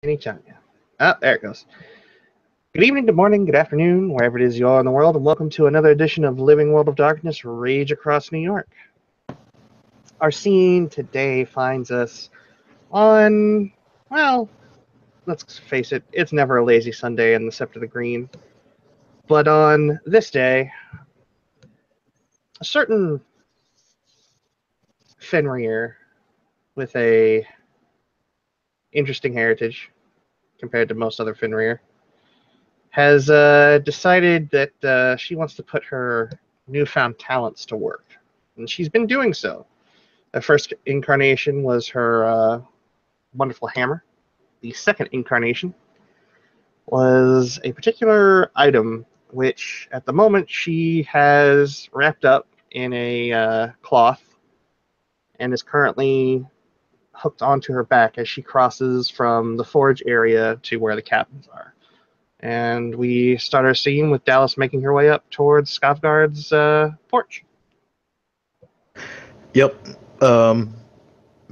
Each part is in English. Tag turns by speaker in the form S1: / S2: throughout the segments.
S1: Anytime, yeah. Oh, there it goes. Good evening, good morning, good afternoon, wherever it is you are in the world, and welcome to another edition of Living World of Darkness, Rage Across New York. Our scene today finds us on, well, let's face it, it's never a lazy Sunday in the Sept of the Green. But on this day, a certain Fenrir with a interesting heritage compared to most other Fenrir has decided that she wants to put her newfound talents to work. And she's been doing so. The first incarnation was her wonderful hammer. The second incarnation was a particular item which, at the moment, she has wrapped up in a cloth and is currently hooked onto her back as she crosses from the forge area to where the cabins are. And we start our scene with Dallas making her way up towards Skavgard's porch.
S2: Yep.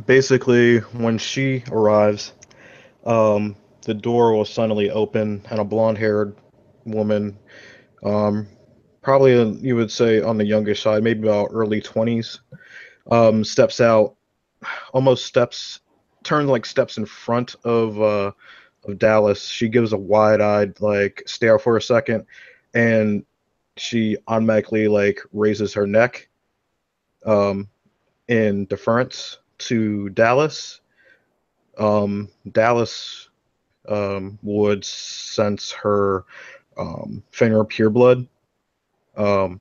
S2: Basically, when she arrives, the door will suddenly open, and a blonde-haired woman, um, probably you would say on the youngish side, maybe about early 20s, steps out, almost turns like steps in front of Dallas. She gives a wide-eyed like stare for a second, and she automatically like raises her neck, um, in deference to Dallas. Dallas would sense her Fenrir pureblood. Um,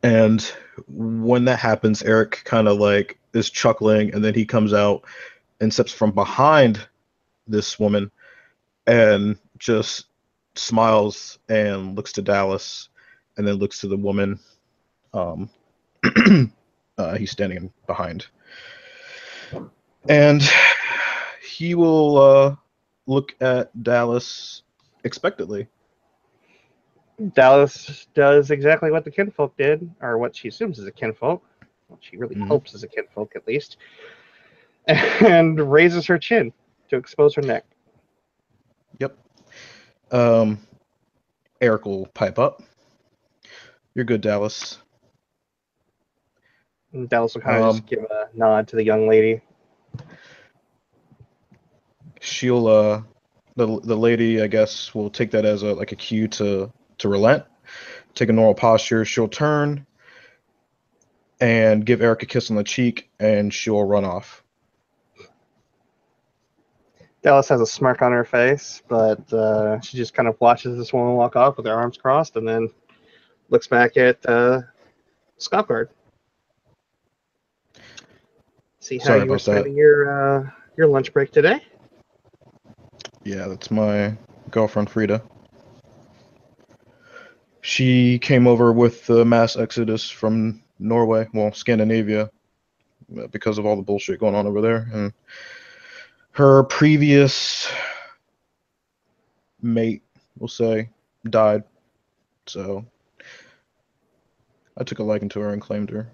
S2: and when that happens, Eric kind of like is chuckling, and then he comes out and steps from behind this woman and just smiles and looks to Dallas, and then looks to the woman um, he's standing behind. And he will look at Dallas expectantly.
S1: Dallas does exactly what the kinfolk did, or what she assumes is a kinfolk. What she really
S2: Mhm.
S1: hopes is a kinfolk, at least. And raises her chin to expose her neck.
S2: Yep. Um, Eric will pipe up. You're good, Dallas.
S1: And Dallas will kind of just
S2: Um,
S1: give a nod to the young lady.
S2: she'll the lady, I guess, will take that as a like a cue to relent, take a normal posture. She'll turn and give Eric a kiss on the cheek, and she'll run off.
S1: Dallas has a smirk on her face, but she just kind of watches this woman walk off with her arms crossed and then looks back at Skopgard. See how
S2: Sorry
S1: you were
S2: about that.
S1: spending your lunch break today?
S2: Yeah, that's my girlfriend Frida. She came over with the mass exodus from Norway, well, Scandinavia, because of all the bullshit going on over there. And her previous mate, we'll say, died. So I took a liking to her and claimed her.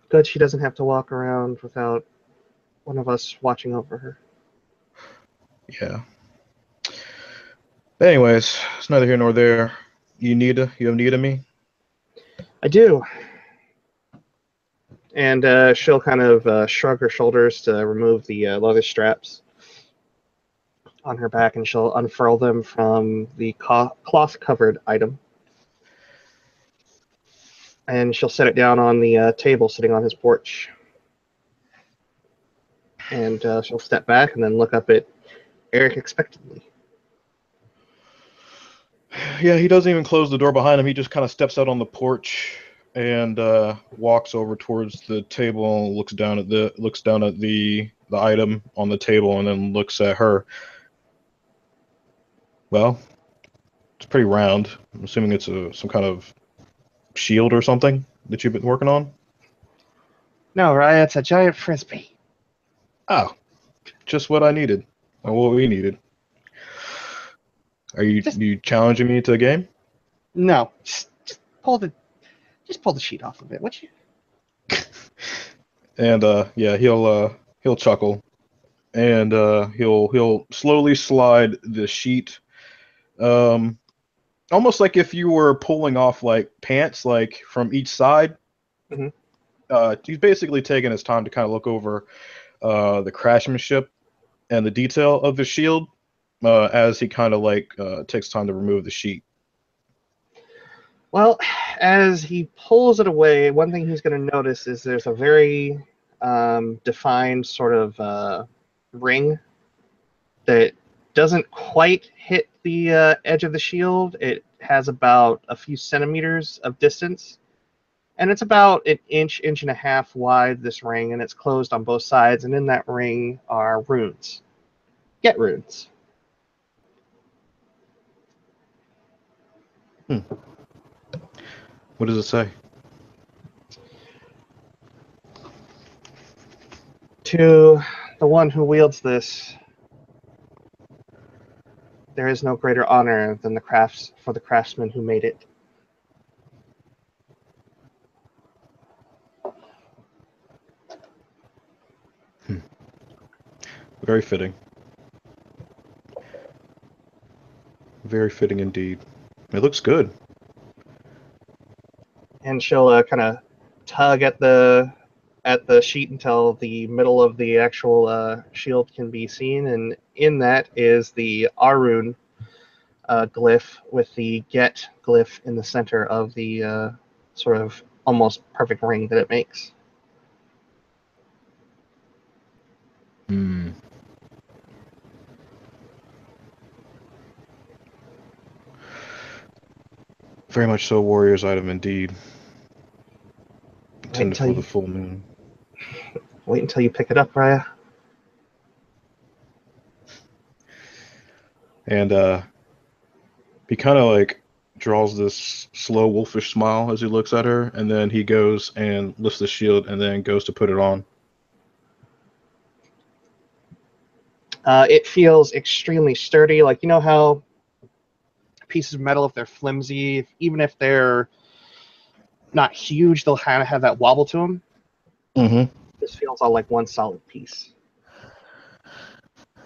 S1: Good, she doesn't have to walk around without one of us watching over her.
S2: Yeah. But anyways, it's neither here nor there. You have need of me?
S1: I do. And she'll kind of shrug her shoulders to remove the leather straps on her back, and she'll unfurl them from the cloth-covered item. And she'll set it down on the table sitting on his porch. And she'll step back and then look up at Eric expectantly.
S2: Yeah, he doesn't even close the door behind him. He just kind of steps out on the porch and walks over towards the table and looks down at the item on the table and then looks at her. Well, it's pretty round. I'm assuming it's some kind of shield or something that you've been working on.
S1: No, Raya, it's a giant frisbee.
S2: Oh, just what I needed, or what we needed. Are
S1: Just
S2: you challenging me to a game?
S1: no, just pull the sheet off of it, would you?
S2: And yeah, he'll chuckle, and he'll slowly slide the sheet, um, almost like if you were pulling off like pants, like from each side.
S1: Hmm.
S2: He's basically taking his time to kind of look over the craftsmanship and the detail of the shield as he kind of like takes time to remove the sheet.
S1: Well, as he pulls it away, one thing he's going to notice is there's a very defined sort of ring that doesn't quite hit the edge of the shield. It has about a few centimeters of distance, and it's about an inch, inch and a half wide, this ring, and it's closed on both sides, and in that ring are runes. Get runes.
S2: Hmm. What does it say?
S1: To the one who wields this, there is no greater honor than the craftsman who made it.
S2: Hmm. Very fitting. Very fitting indeed. It looks good.
S1: And she'll kind of tug at the sheet until the middle of the actual shield can be seen, and in that is the Arun glyph with the Get glyph in the center of the sort of almost perfect ring that it makes.
S2: Hmm. Very much so, warrior's item indeed.
S1: Wait
S2: Intended
S1: until
S2: for the
S1: you
S2: full moon.
S1: wait until you pick it up, Raya.
S2: And he kind of like draws this slow wolfish smile as he looks at her, and then he goes and lifts the shield and then goes to put it on.
S1: It feels extremely sturdy. Like, you know how pieces of metal, if they're flimsy, even if they're not huge, they'll kind of have that wobble to them.
S2: Mm-hmm.
S1: This feels all like one solid piece,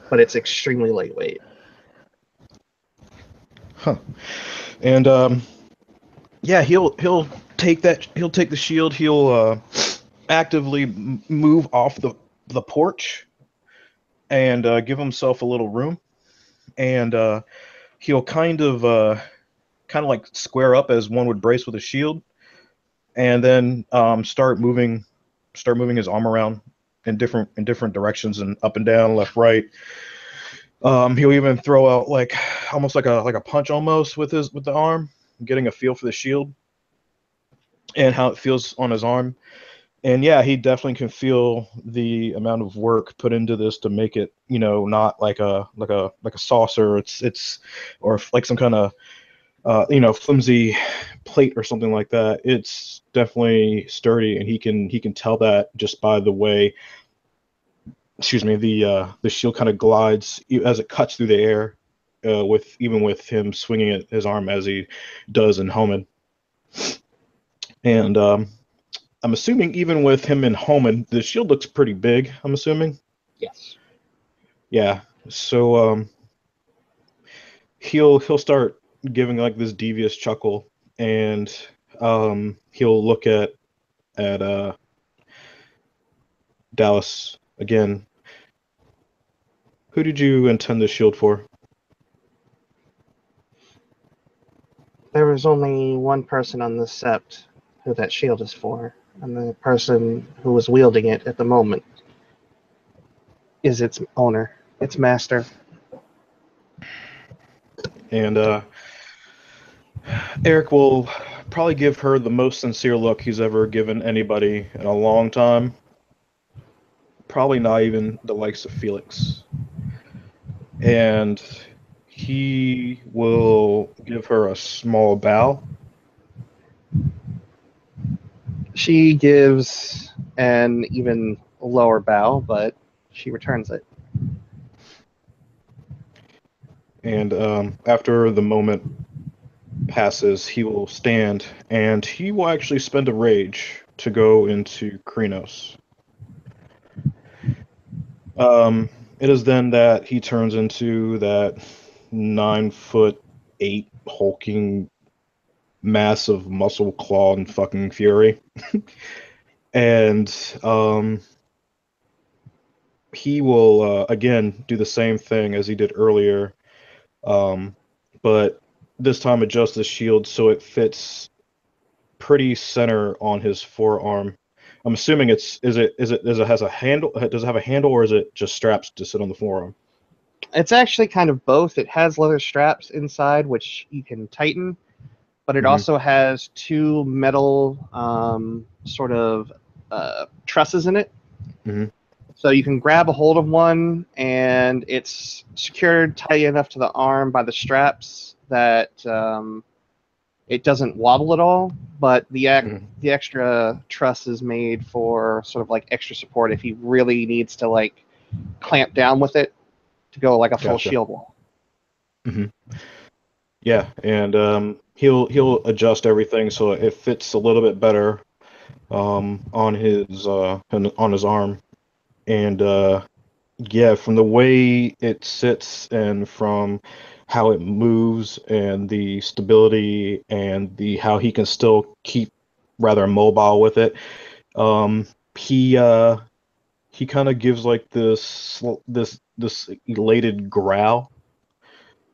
S1: but it's extremely lightweight.
S2: Huh. And yeah, he'll take the shield. He'll actively move off the porch and give himself a little room, and he'll kind of like square up as one would brace with a shield, and then start moving his arm around in different directions and up and down, left, right. He'll even throw out like almost like a punch almost with the arm, getting a feel for the shield and how it feels on his arm. And yeah, he definitely can feel the amount of work put into this to make it, not like a saucer. It's or like some kind of flimsy plate or something like that. It's definitely sturdy, and he can tell that just by the way, excuse me, the shield kind of glides as it cuts through the air, with him swinging his arm as he does in Homan. And I'm assuming even with him in Homan, the shield looks pretty big. I'm assuming.
S1: Yes.
S2: Yeah. So he'll start giving like this devious chuckle, and he'll look at Dallas again. Who did you intend the shield for?
S1: There was only one person on the sept who that shield is for, and the person who was wielding it at the moment is its owner, its master.
S2: And Eric will probably give her the most sincere look he's ever given anybody in a long time. Probably not even the likes of Felix. And he will give her a small bow.
S1: She gives an even lower bow, but she returns it.
S2: And after the moment passes, he will stand and he will actually spend a rage to go into Krenos. It is then that he turns into that 9'8" hulking mass of muscle, claw, and fucking fury. And he will again do the same thing as he did earlier, um, but this time adjust the shield so it fits pretty center on his forearm. I'm assuming does it has a handle? Does it have a handle, or is it just straps to sit on the forearm?
S1: It's actually kind of both. It has leather straps inside, which you can tighten, but it
S2: Hmm.
S1: also has two metal sort of trusses in it.
S2: Hmm.
S1: So you can grab a hold of one, and it's secured tight enough to the arm by the straps that it doesn't wobble at all. But
S2: Hmm.
S1: the extra truss is made for sort of like extra support if he really needs to like clamp down with it to go like a full
S2: Gotcha.
S1: shield wall.
S2: Hmm. Yeah, and he'll adjust everything so it fits a little bit better on his arm, and yeah, from the way it sits and from how it moves and the stability and the how he can still keep rather mobile with it. Um, he uh he kind of gives like this elated growl,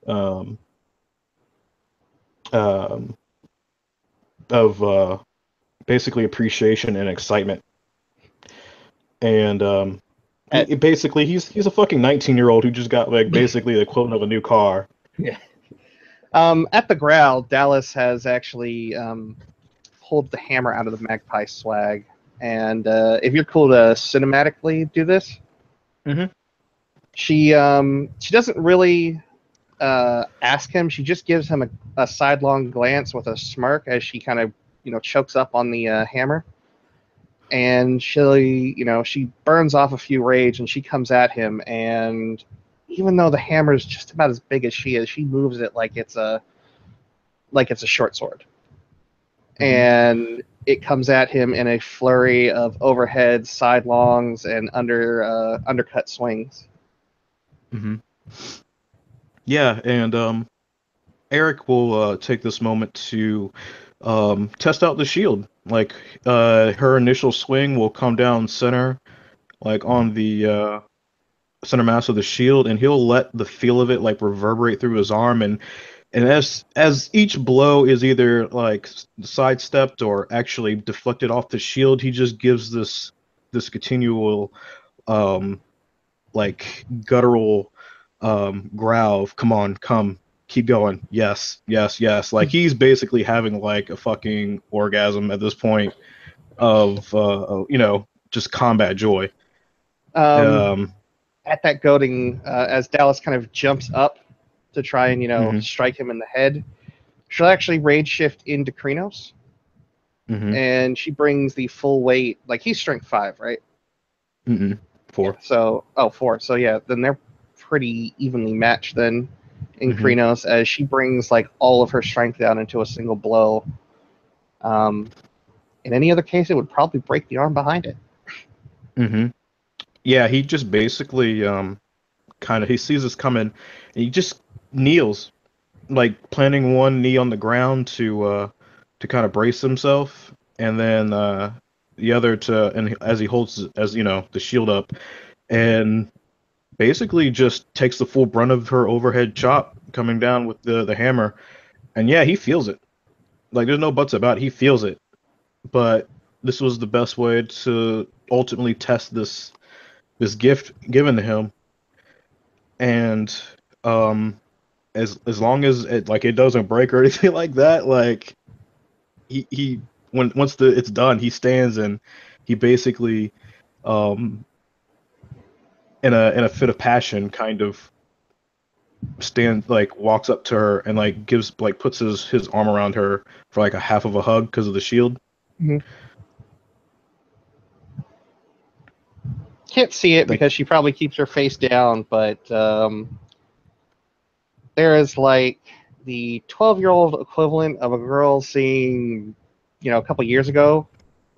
S2: um, um, of basically appreciation and excitement. And
S1: At
S2: basically he's a fucking 19-year-old who just got like basically the equivalent of a new car.
S1: Yeah. At the growl, Dallas has actually pulled the hammer out of the magpie swag. And if you're cool to cinematically do this,
S2: Hmm.
S1: she doesn't really ask him. She just gives him a sidelong glance with a smirk as she kind of chokes up on the hammer. And she burns off a few rage and she comes at him. And even though the hammer is just about as big as she is, she moves it like it's a short sword.
S2: Hmm.
S1: And it comes at him in a flurry of overhead, sidelongs, and undercut swings.
S2: Hmm. Yeah, and Eric will take this moment to test out the shield. Like her initial swing will come down center, like on the center mass of the shield, and he'll let the feel of it like reverberate through his arm, and as each blow is either like sidestepped or actually deflected off the shield, he just gives this continual um like guttural growl of, come on, come, keep going, yes, yes, yes. Like he's basically having like a fucking orgasm at this point of just combat joy.
S1: Um,
S2: um
S1: at that goading, as Dallas kind of jumps up to try and
S2: mhm,
S1: strike him in the head, she'll actually rage shift into Krynos,
S2: mhm,
S1: and she brings the full weight. Like he's strength 5, right?
S2: mhm.
S1: Yeah.
S2: Four.
S1: So 4. So yeah, then they're pretty evenly matched then in
S2: Mhm,
S1: Krynos as she brings like all of her strength down into a single blow. Um, in any other case, it would probably break the arm behind it.
S2: mhm. Yeah, he just basically kind of he sees us coming, and he just kneels, like planting one knee on the ground to kind of brace himself, and then the other to and as he holds as the shield up, and basically just takes the full brunt of her overhead chop coming down with the hammer. And yeah, he feels it. Like there's no buts about it. He feels it. But this was the best way to ultimately test this gift given to him. And um as long as it doesn't break or anything like that, like he when once the it's done, he stands and he basically um in a fit of passion kind of stand like walks up to her and like gives like puts his arm around her for like a half of a hug because of the shield.
S1: Mm-hmm. Can't see it
S2: Like,
S1: because she probably keeps her face down, but there is like the 12-year-old equivalent of a girl seeing, a couple years ago,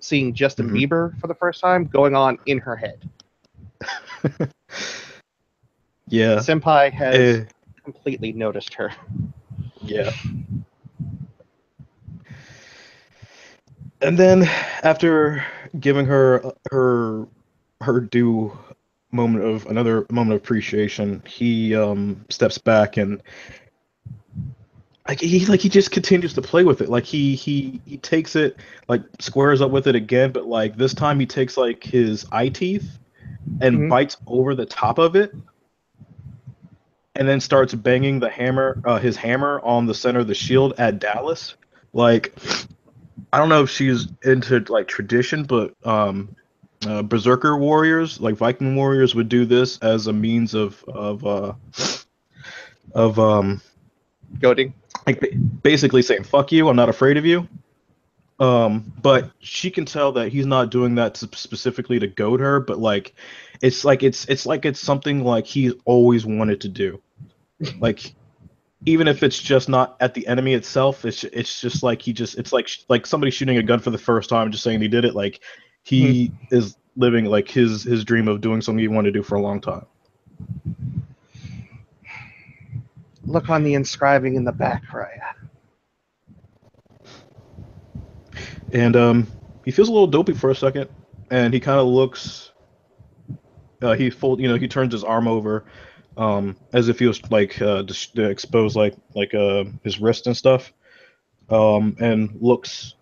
S1: seeing Justin
S2: mhm.
S1: Bieber for the first time going on in her head.
S2: Yeah.
S1: Senpai has
S2: Eh,
S1: completely noticed her.
S2: yeah. And then after giving her due another moment of appreciation, he steps back and he just continues to play with it. Like he takes it, like squares up with it again, but like this time he takes like his eye teeth and
S1: Mhm.
S2: bites over the top of it and then starts banging his hammer on the center of the shield at Dallas. Like I don't know if she's into like tradition, but Berserker warriors, like Viking warriors, would do this as a means of
S1: Goading.
S2: like basically saying "fuck you," I'm not afraid of you. But she can tell that he's not doing that specifically to goad her, but it's something like he's always wanted to do. Like even if it's just not at the enemy itself, it's just like it's like somebody shooting a gun for the first time, just saying he did it. Like he
S1: Mhm.
S2: is living like his dream of doing something he wanted to do for a long time.
S1: Look on the inscribing in the back, Raya.
S2: And he feels a little dopey for a second, and he kind of looks. He turns his arm over, as if he was like to expose his wrist and stuff, and looks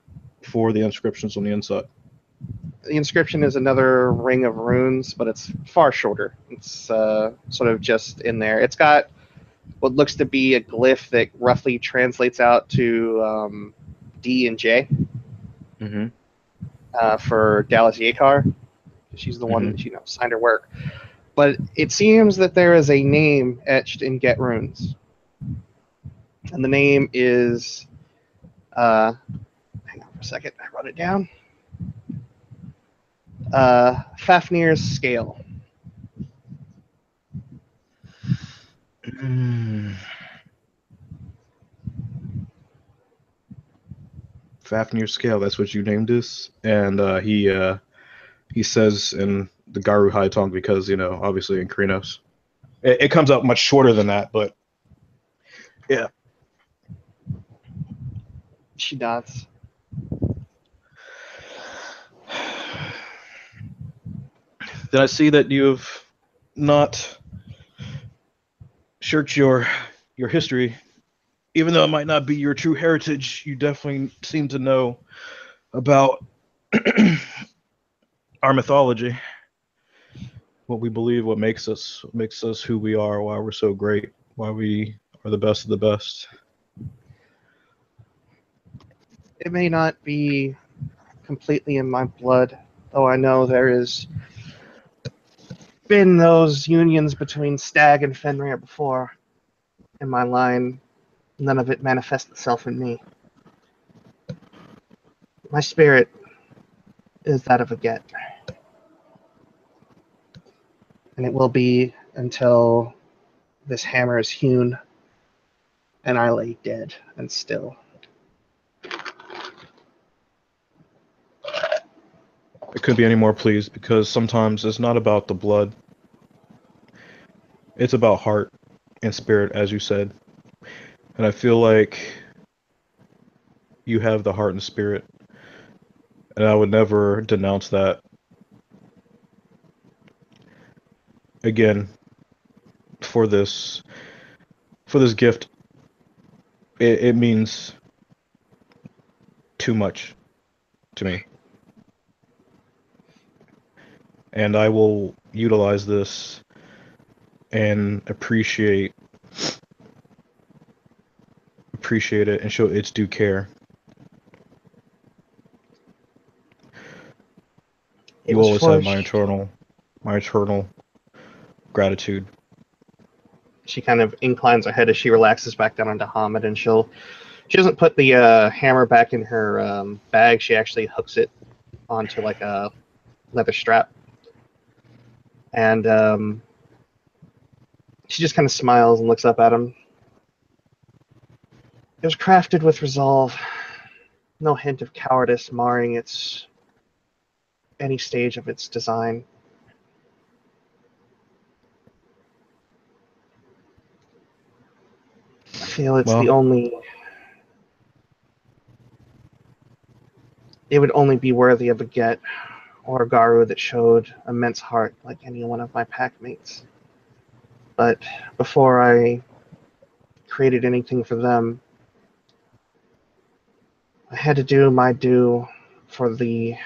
S2: for the inscriptions on the inside.
S1: The inscription is another ring of runes, but it's far shorter. It's sort of just in there. It's got what looks to be a glyph that roughly translates out to D and J
S2: Mm-hmm.
S1: for Dallas Yakar. She's the one
S2: Mm-hmm.
S1: that signed her work. But it seems that there is a name etched in Get Runes, and the name is. Hang on for a second. I wrote it down. Fafnir's scale.
S2: Mm. Fafnir scale. That's what you named this, and he says in the Garu High Tongue because obviously in Krinos it comes out much shorter than that, but yeah.
S1: She nods.
S2: Then I see that you've not searched your history, even though it might not be your true heritage. You definitely seem to know about our mythology, what we believe, what makes us who we are, why we're so great, why we are the best of the best.
S1: It may not be completely in my blood, though I know there has been those unions between Stag and Fenrir before in my line. None of it manifests itself in me. My spirit is that of a Get, and it will be until this hammer is hewn and I lay dead and still.
S2: I couldn't be any more pleased because sometimes it's not about the blood, it's about heart and spirit, as you said. And I feel like you have the heart and spirit, and I would never denounce that. Again, for this gift, it means too much to me, and I will utilize this and appreciate it and show its due care.
S1: It
S2: You
S1: was
S2: always have
S1: forged.
S2: my eternal gratitude.
S1: She kind of inclines her head as she relaxes back down onto Hamid, and she doesn't put the hammer back in her bag. She actually hooks it onto like a leather strap, and she just kind of smiles and looks up at him. It was crafted with resolve, no hint of cowardice marring its any stage of its design. feel it's
S2: Well,
S1: the only. It would only be worthy of a get or a Garu that showed immense heart like any one of my pack mates. But before I created anything for them, I had to do my due for the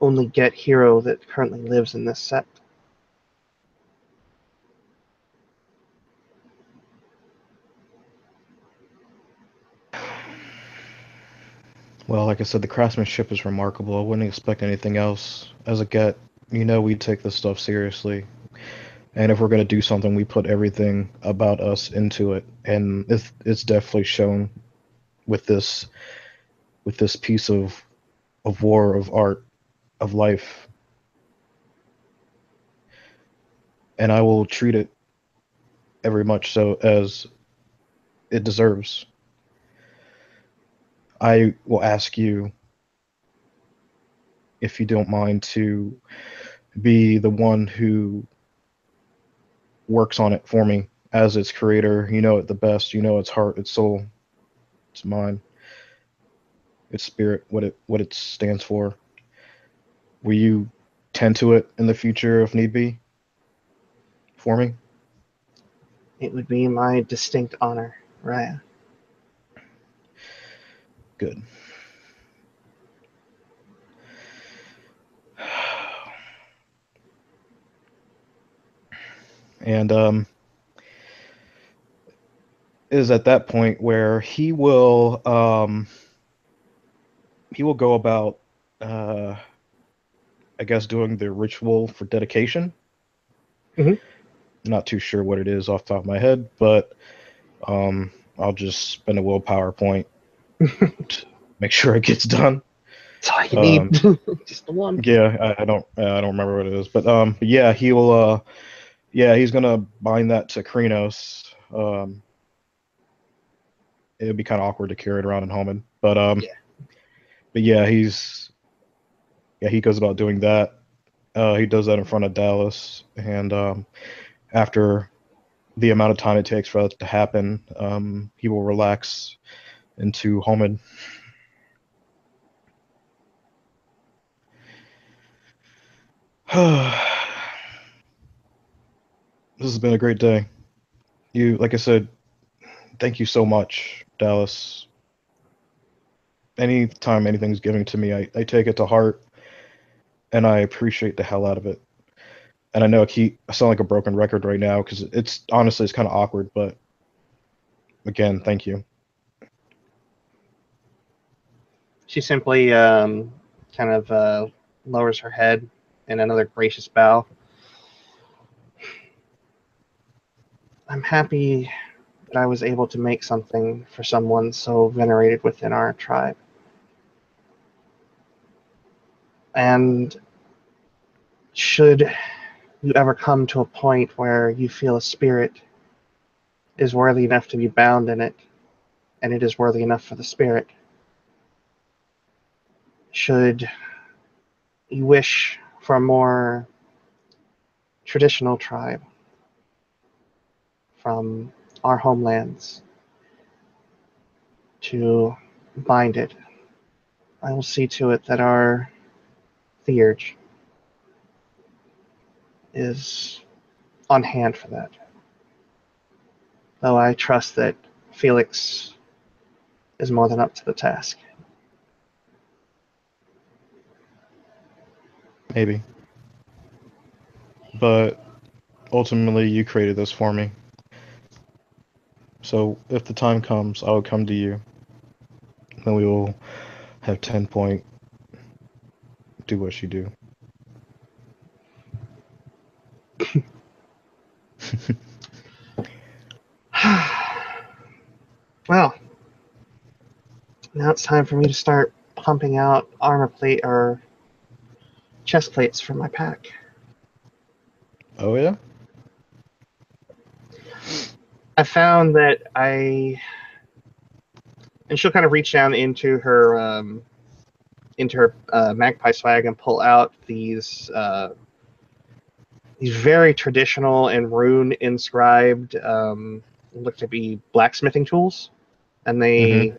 S1: only get hero that currently lives in this set.
S2: like I said, the craftsmanship is remarkable. I wouldn't expect anything else. As a get, we take this stuff seriously. And if we're going to do something, we put everything about us into it. And it's definitely shown with this piece of war, of art, of life. And I will treat it every much so as it deserves. I will ask you, if you don't mind, to be the one who works on it for me as its creator. You know it the best. You know its heart, its soul, its mind, its spirit, what it stands for. Will you tend to it in the future if need be for me?
S1: It would be my distinct honor, Raya.
S2: Good. And is at that point where he will go about I guess doing the ritual for dedication.
S1: Mm-hmm.
S2: Not too sure what it is off the top of my head, but I'll just spend a willpower point to make sure it gets done.
S1: That's all you need.
S2: Um,
S1: Just the one.
S2: yeah, I don't remember what it is, but yeah, he's gonna bind that to Krenos. It'd be kind of awkward to carry it around in Homan,
S1: Yeah.
S2: but yeah, he goes about doing that. He does that in front of Dallas, and after the amount of time it takes for that to happen, he will relax into Homan. This has been a great day. Like I said, thank you so much, Dallas. Anytime anything's given to me, I take it to heart, and I appreciate the hell out of it. And I know I sound like a broken record right now because it's honestly it's kind of awkward, but again, thank you.
S1: She simply kind of lowers her head in another gracious bow. I'm happy that I was able to make something for someone so venerated within our tribe. And should you ever come to a point where you feel a spirit is worthy enough to be bound in it, and it is worthy enough for the spirit, should you wish for a more traditional tribe from our homelands to bind it, I will see to it that our theurge is on hand for that. Though I trust that Felix is more than up to the task.
S2: Maybe, but ultimately, you created this for me. So if the time comes, I will come to you, and we will have 10 point do what you do.
S1: Well, now it's time for me to start pumping out armor plate or chest plates for my pack.
S2: Oh yeah.
S1: I found that and she'll kind of reach down into her magpie swag and pull out these very traditional and rune inscribed look to be blacksmithing tools, and
S2: Mm-hmm.
S1: they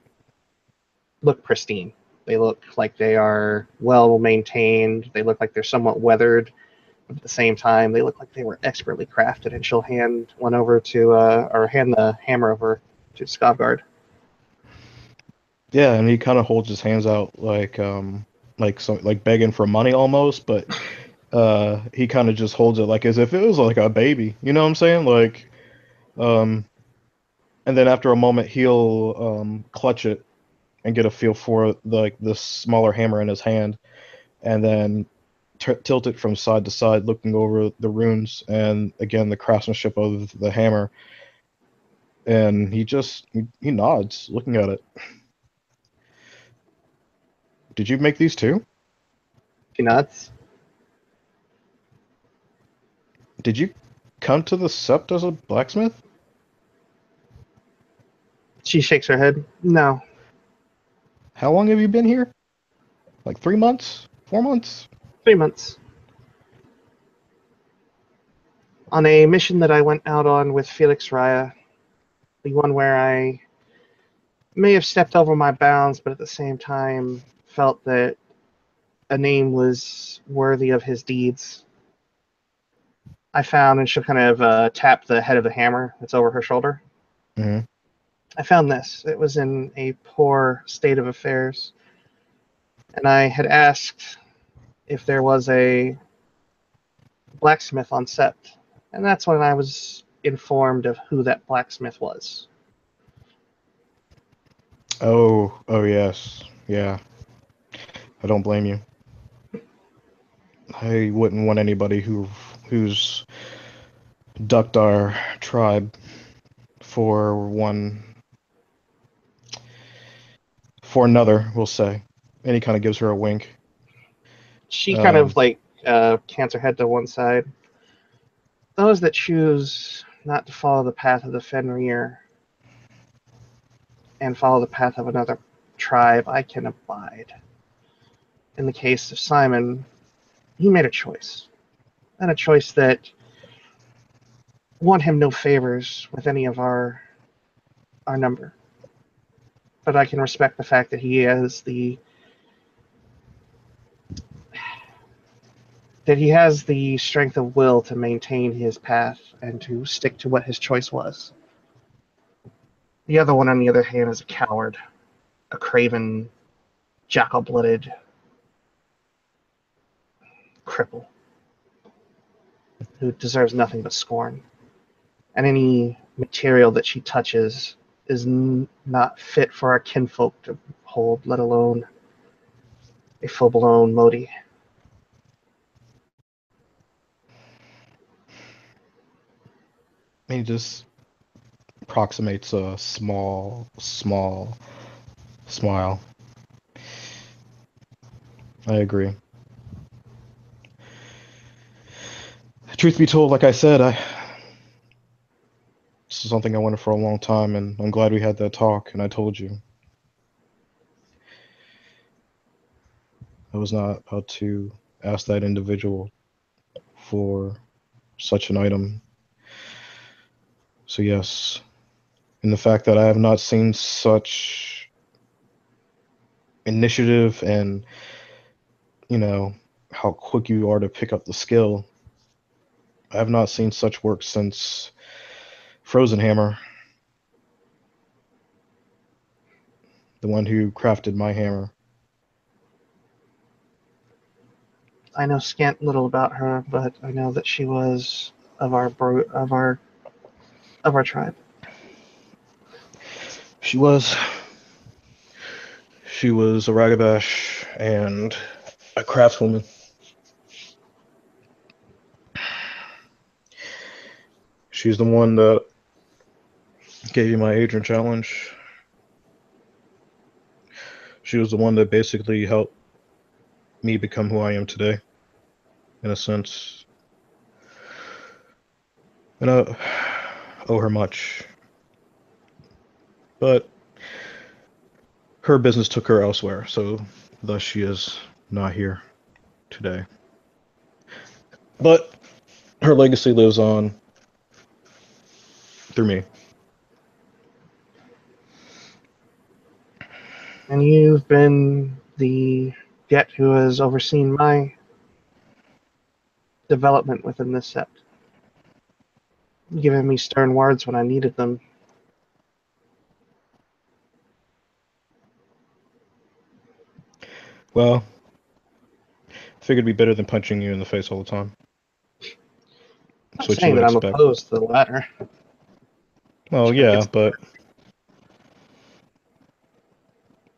S1: look pristine. They look like they are well maintained. They look like they're somewhat weathered, but at the same time, they look like they were expertly crafted. And she'll hand one over to, or hand the hammer over to Skavgard.
S2: Yeah, and he kind of holds his hands out like begging for money almost, but he kind of just holds it like as if it was like a baby. You know what I'm saying? Um, and then after a moment, he'll clutch it and get a feel for like the smaller hammer in his hand, and then tilt it from side to side, looking over the runes and again the craftsmanship of the hammer. And he nods, looking at it. Did you make these too?
S1: She nods.
S2: Did you come to the Sept as a blacksmith?
S1: She shakes her head. No,
S2: How long have you been here? Like 3 months? 4 months?
S1: 3 months. On a mission that I went out on with Felix Raya, the one where I may have stepped over my bounds, but at the same time felt that a name was worthy of his deeds. I found, and she'll kind of tap the head of the hammer that's over her shoulder.
S2: Hmm.
S1: I found this. It was in a poor state of affairs, and I had asked if there was a blacksmith on Sept, and that's when I was informed of who that blacksmith was.
S2: Oh yes. Yeah. I don't blame you. I wouldn't want anybody who's ducked our tribe for one for another, we'll say. And he kind of gives her a wink.
S1: She kind of
S2: Um,
S1: like cants her head to one side. Those that choose not to follow the path of the Fenrir and follow the path of another tribe, I can abide. In the case of Simon, he made a choice, and a choice that won him no favors with any of our number. But I can respect the fact that he has the strength of will to maintain his path and to stick to what his choice was. The other one, on the other hand, is a coward, a craven, jackal-blooded cripple who deserves nothing but scorn. And any material that she touches is not fit for our kinfolk to hold, let alone a full-blown Modi.
S2: he just approximates a small smile. I agree. Truth be told, like I said, this is something I wanted for a long time, and I'm glad we had that talk. And I told you I was not about to ask that individual for such an item. So yes, and the fact that I have not seen such initiative and how quick you are to pick up the skill. I have not seen such work since Frozen Hammer, the one who crafted my hammer.
S1: I know scant little about her, but I know that she was of our tribe.
S2: She was she was a Ragabash and a craftswoman. She's the one that gave you my agent challenge. She was the one that basically helped me become who I am today, in a sense. And I owe her much. But her business took her elsewhere, so thus she is not here today. But her legacy lives on through me.
S1: And you've been the get who has overseen my development within this sept, giving me stern words when I needed them.
S2: Well, figured it'd be better than punching you in the face all the time.
S1: I'm
S2: That's
S1: not
S2: what you
S1: saying
S2: would
S1: that I'm
S2: expect.
S1: opposed to the latter.
S2: Well,
S1: Trying to
S2: yeah,
S1: get
S2: but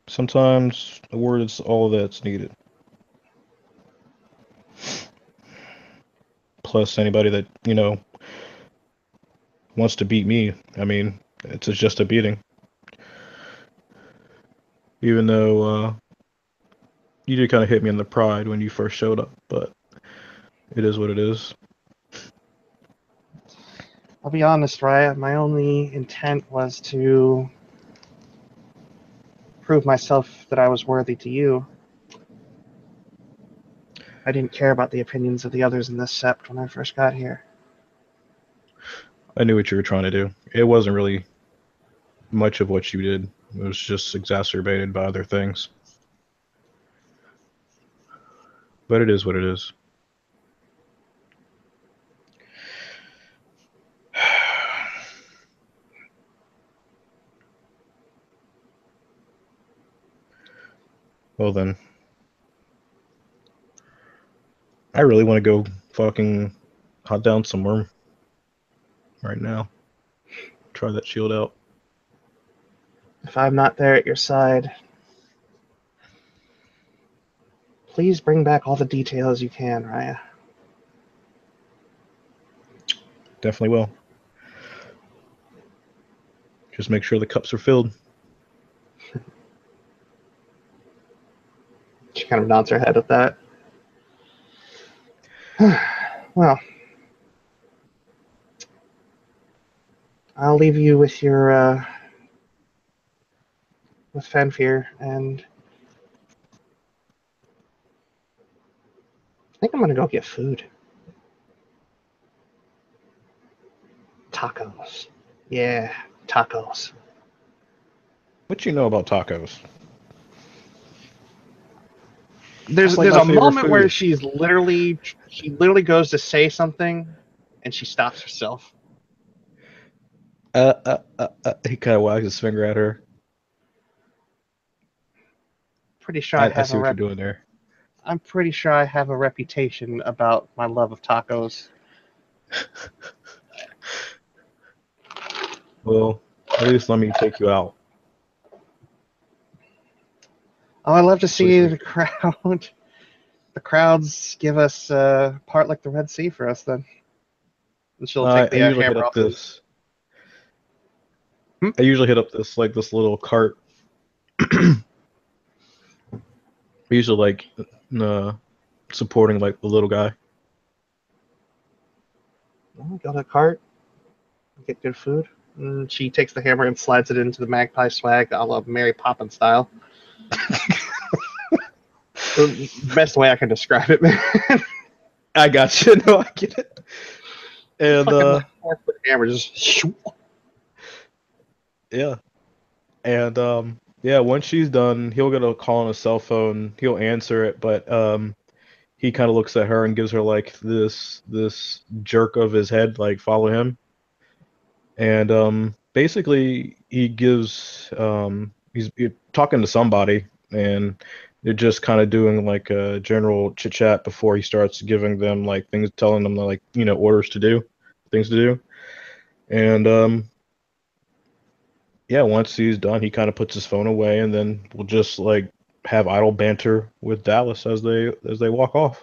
S2: sometimes a word is all that's needed. Plus, anybody that, wants to beat me, I mean, it's just a beating. Even though you did kind of hit me in the pride when you first showed up, but it is what it is.
S1: I'll be honest, Raya. My only intent was to prove myself that I was worthy to you. I didn't care about the opinions of the others in this sept when I first got here.
S2: I knew what you were trying to do. It wasn't really much of what you did. It was just exacerbated by other things. But it is what it is. Well then, I really want to go fucking hot down some worm right now. Try that shield out.
S1: If I'm not there at your side, please bring back all the details you can, Raya.
S2: Definitely will. Just make sure the cups are filled.
S1: She kind of nods her head at that. Well, I'll leave you with your with Fafnir, and I think I'm gonna go get food. Tacos. Yeah, tacos.
S2: What you know about tacos?
S1: There's
S2: That's like
S1: there's
S2: my
S1: a
S2: favorite
S1: moment where
S2: food.
S1: she literally goes to say something, and she stops herself.
S2: He kind of wags his finger at her.
S1: Pretty sure I
S2: I
S1: have
S2: see
S1: a
S2: what you're
S1: rep.
S2: doing there.
S1: I'm pretty sure I have a reputation about my love of tacos.
S2: Well, at least let me take you out.
S1: Oh, I love to
S2: So we
S1: see
S2: can.
S1: the crowd. The crowds give us part like the Red Sea for us. Then and she'll take
S2: I
S1: the
S2: usually hit
S1: hammer
S2: up
S1: off the.
S2: this.
S1: Hmm?
S2: I usually hit up this little cart. I usually uh, supporting like the little guy.
S1: Oh, got a cart. Get good food. And she takes the hammer and slides it into the magpie swag, a la Mary Poppins style. The best way I can describe it, man.
S2: I got you. No, I get it. And
S1: Fucking 4 foot hammer just.
S2: yeah, and yeah. Once she's done, he'll get a call on his cell phone. He'll answer it, but he kind of looks at her and gives her like this jerk of his head, like follow him. And basically he gives he's talking to somebody, and they're just kind of doing like a general chit chat before he starts giving them like things, telling them like orders to do, things to do. And yeah, once he's done, he kind of puts his phone away, and then we'll just like have idle banter with Dallas as they walk off.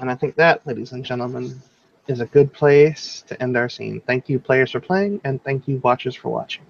S1: And I think that, ladies and gentlemen, is a good place to end our scene. Thank you, players, for playing, and thank you, watchers, for watching.